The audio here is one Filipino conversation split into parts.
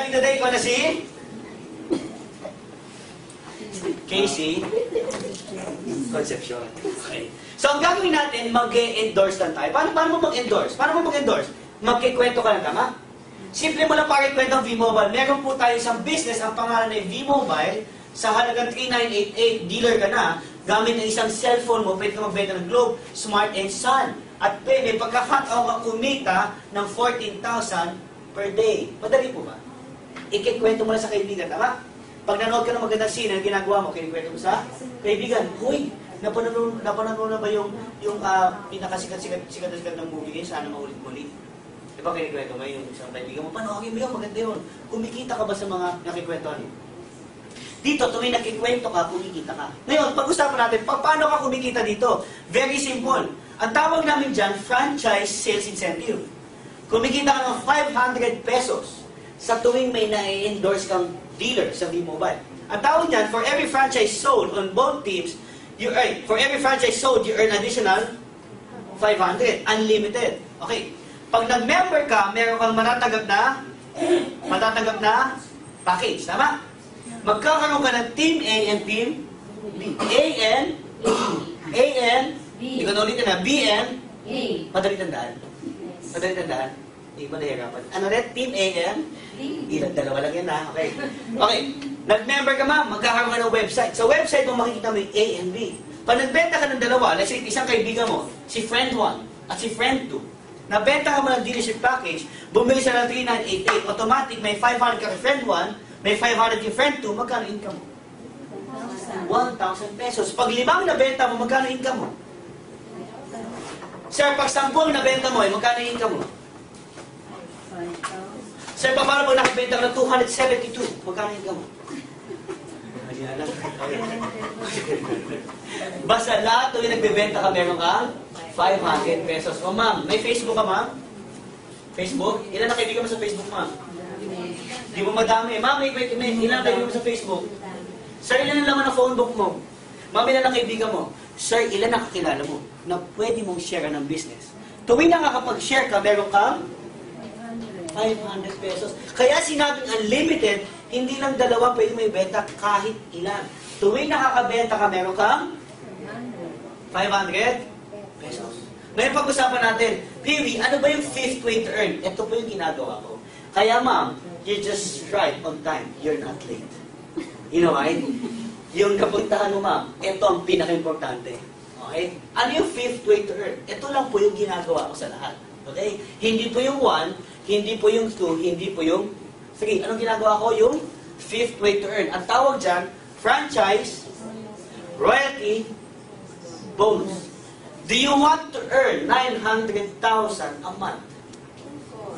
Today ko na si Casey Concepcion. Okay. So, ang gagawin natin, mag-endorse lang tayo. Paano mo mag-endorse? Magkikwento ka lang, tama? Simple mo lang pakikwento ang V-Mobile. Meron po tayo isang business, ang pangalan ay V-Mobile. Sa halagang 3,988, dealer ka na. Gamit ng isang cellphone mo, pwede ka magbenta ng Globe, Smart, and Sun. At pwede, pagka-cut-out ka kumita ng 14,000 per day. Madali po ba? Ikikwento mo lang sa kaibigan, tama? Pag nanood ka ng magandang scene, ang ginagawa mo, kikwento mo sa kaibigan. Uy, napanood na ba yung pinakasikat ng movie ngayon? Sana maulit-ulit. Diba kinikwento mo yung isang kaibigan mo? Panoorin mo yun, maganda yun. Kumikita ka ba sa mga nakikwentohan yun? Dito, tuwing nakikwento ka, kumikita ka. Ngayon, pag-usapan natin, paano ka kumikita dito? Very simple. Ang tawag namin dyan, franchise sales incentive. Kumikita ka ng 500 pesos sa tuwing may na-endorse kang dealer sa V-Mobile. Ang tawag niyan, for every franchise sold on both teams, for every franchise sold, you earn additional 500. Unlimited. Okay. Pag nag-member ka, meron kang matatanggap na package. Tama? Magkakaroon ka ng Team A and Team B. Hindi ko na ulitin na, B and madali tandaan. Madali tandaan. Hindi ba nahirapan? Ano rin? Team A and ilang dalawa lang yan ha. Okay. Okay. Nag-member ka magkakaroon ka ng website. Sa website mo makikita mo yung A and B. Pag nagbenta ka ng dalawa, let's say isang kaibigan mo, si friend 1 at si friend 2, nabenta ka mo ng dealership package, bumili siya ng 3,988, automatic may 500 ka kay friend 1, may 500 yung friend 2, magkano income mo? 1,000 pesos. Pag 5 nabenta mo, magkano income mo? Sir, pag 10 nabenta mo, magkano income mo? Sir, paano pag nakabenta ka ng 272, magkano income mo? Hindi alam. Basta lahat tuwing nagbebenta ka, meron ka 500 pesos. O ma'am, may Facebook ka ma'am? Facebook? Ilan na kaibigan mo sa Facebook ma'am? Di mo madami. Ma'am, ilan kaibigan mo sa Facebook? Sir, ilan ang laman ng phone book mo? Ma'am, ilan ang kaibigan mo? Sir, ilan ang kakilala mo na pwede mong share ng business? Tuwing nakakapag-share ka, meron kang 500 pesos. Kaya sinabing unlimited, hindi lang dalawa pwede may benta kahit ilan. Tuwing nakakabenta ka, meron kang 500 pesos. Ngayon pag-usapan natin, Piri, ano ba yung 5th way to earn? Ito po yung ginagawa ko. Kaya ma'am, you just right on time. You're not late. You know why? Yung kapuntahan mo ma'am, ito ang pinaka-importante. Okay? Ano yung 5th way to earn? Ito lang po yung ginagawa ko sa lahat. Okay? Hindi po yung 1, hindi po yung 2, hindi po yung 3. Anong ginagawa ko? Yung 5th way to earn. Ang tawag dyan, franchise, royalty, bonus. Do you want to earn 900,000 a month?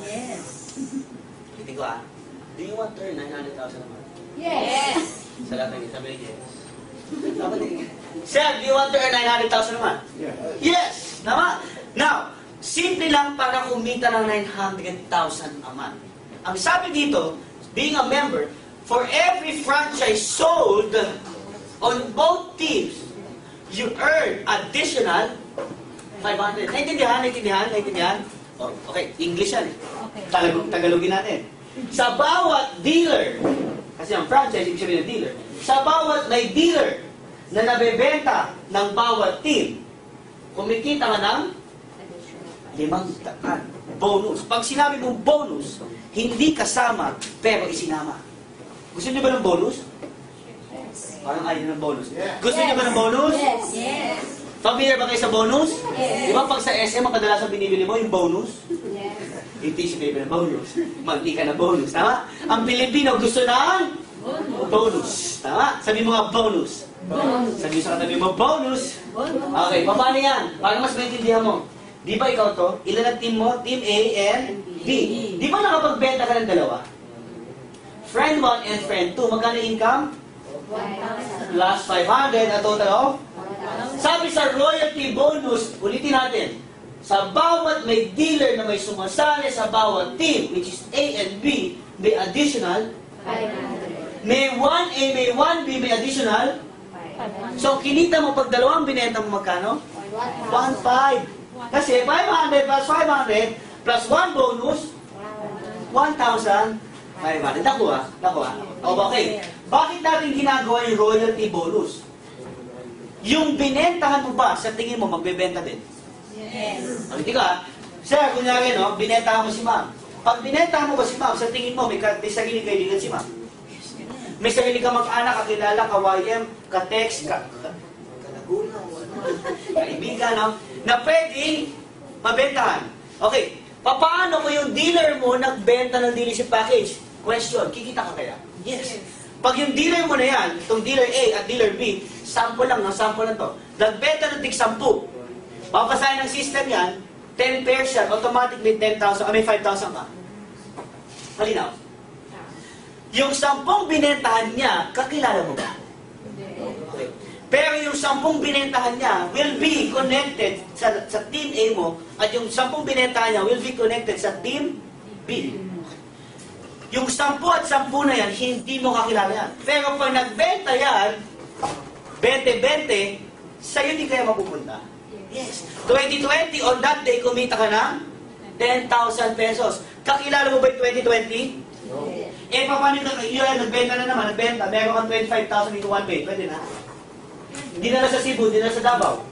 Yes. Hindi ko Do you want to earn 900,000 a month? Yes. Sa lahat ng sabi yes. Sir, do you want to earn 900,000 a month? Yeah. Yes! Tama? Now, simple lang para kumita ng 900,000 a month. Ang sabi dito, being a member, for every franchise sold on both teams, you earn additional 500. Naintindihan? Oh, okay, English yan. Okay. Tagalogin natin. Sa bawat dealer, kasi ang franchise, ibig sabihin ng dealer, sa bawat may dealer na nabebenta ng bawat team, kumikita ka ng 500 bonus. Pag sinabi mong bonus, hindi kasama, pero isinama. Gusto niyo ba ng bonus? Parang ayaw ng bonus. Yeah. Gusto niyo ba ng bonus? Yes. Yes. Familiar ba kayo sa bonus? Yes. Di ba pag sa SM, ang kadalasan binibili mo yung bonus? Yes. Hindi si baby na bonus. Magdi ka na bonus. Tama? Ang Pilipino gusto ng bonus. Tama? Sabi mo nga bonus. Bonus. Sabi mo sa katabi mo, bonus. Bonus. Okay, paano yan? Para mas maintindihan mo. Di ba ikaw to? Ilan ang team mo? Team A and B. Di ba nakapagbenta ka ng dalawa? Friend 1 and friend 2. Magkano income? 1,000. Plus 500 na total of? Sabi sa royalty bonus, ulitin natin, sa bawat may dealer na may sumasali sa bawat team, which is A and B, may additional 500. May 1A, may 1B, may additional. So, kinita mo pag dalawang binenta mo magkano? 1,500. Kasi 500 plus 500 plus 1 bonus, 1,500. 500. Nakuha? Nakuha? Okay. Bakit natin ginagawa yung royalty bonus? Yung binentahan mo ba, sa tingin mo, magbebenta din? Yes. Hindi ka, sir, kunyari, no, binentahan mo si ma'am. Pag binentahan mo ba si ma'am, sa tingin mo, may sarili kaibigan si ma'am? May sarili ka mag-anak, kakilala, ka-YM, ka-text, ka-laguna, kaibigan, no? Na pwedeng mabentahan. Okay, paano mo yung dealer mo nagbenta ng dealership package? Question, kikita ka kaya? Yes. Pag yung dealer mo na yan, itong dealer A at dealer B, sample lang, no? Sample lang to. Nagbenta ng tig 10. Papasahin ng system yan, 10 pairs yan, automatically 10,000, may 5,000 ka. Malinaw. Yung 10 binentahan niya, kakilala mo ba? Okay. Pero yung 10 binentahan niya will be connected sa team A mo, at yung 10 binentahan niya will be connected sa team B. Yung 10 at 10 na yan, hindi mo kakilala yan. Pero pag nagbenta yan, 20-20, sa'yo di kaya mapupunta. Yes. 2020, on that day, kumita ka ng 10,000 pesos. Kakilala mo ba yung 2020? No. Eh, paano yun, nagbenta na naman, nagbenta, meron kang 25,000 into one day, pwede na. Hindi na lang sa Cebu, hindi na lang sa Davao.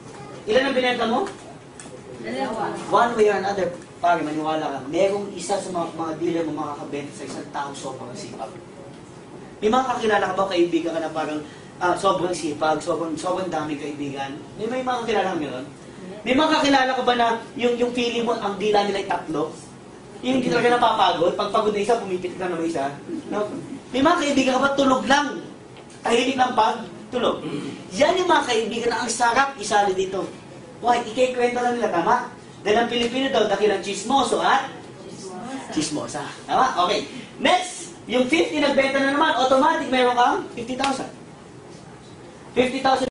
Ilan ang binenta mo? One way or another, pare, maniwala ka, merong isa sa mga dealer mo makakabenta sa isang tao sobrang sipag. May mga kakilala ka ba, kaibigan ka na parang sobrang sipag, sobrang daming kaibigan? May mga kakilala ka gano'n? May mga kakilala ka ba na yung feeling mo, ang dila nila ay 3? Yung hindi talaga napapagod, pag pagod na isa, pumipit ka na isa. No? May mga kaibigan ka ba, tulog lang. Tahimik lang pag tulog. Yan yung mga kaibigan na ang sarap isali dito. Why? Ikikwento lang nila, tama? Dahil ang Pilipino daw, dakilang chismoso at chismosa. Tama? Okay. Next, yung 50 nagbenta na naman, automatic meron kang 50,000. 50,000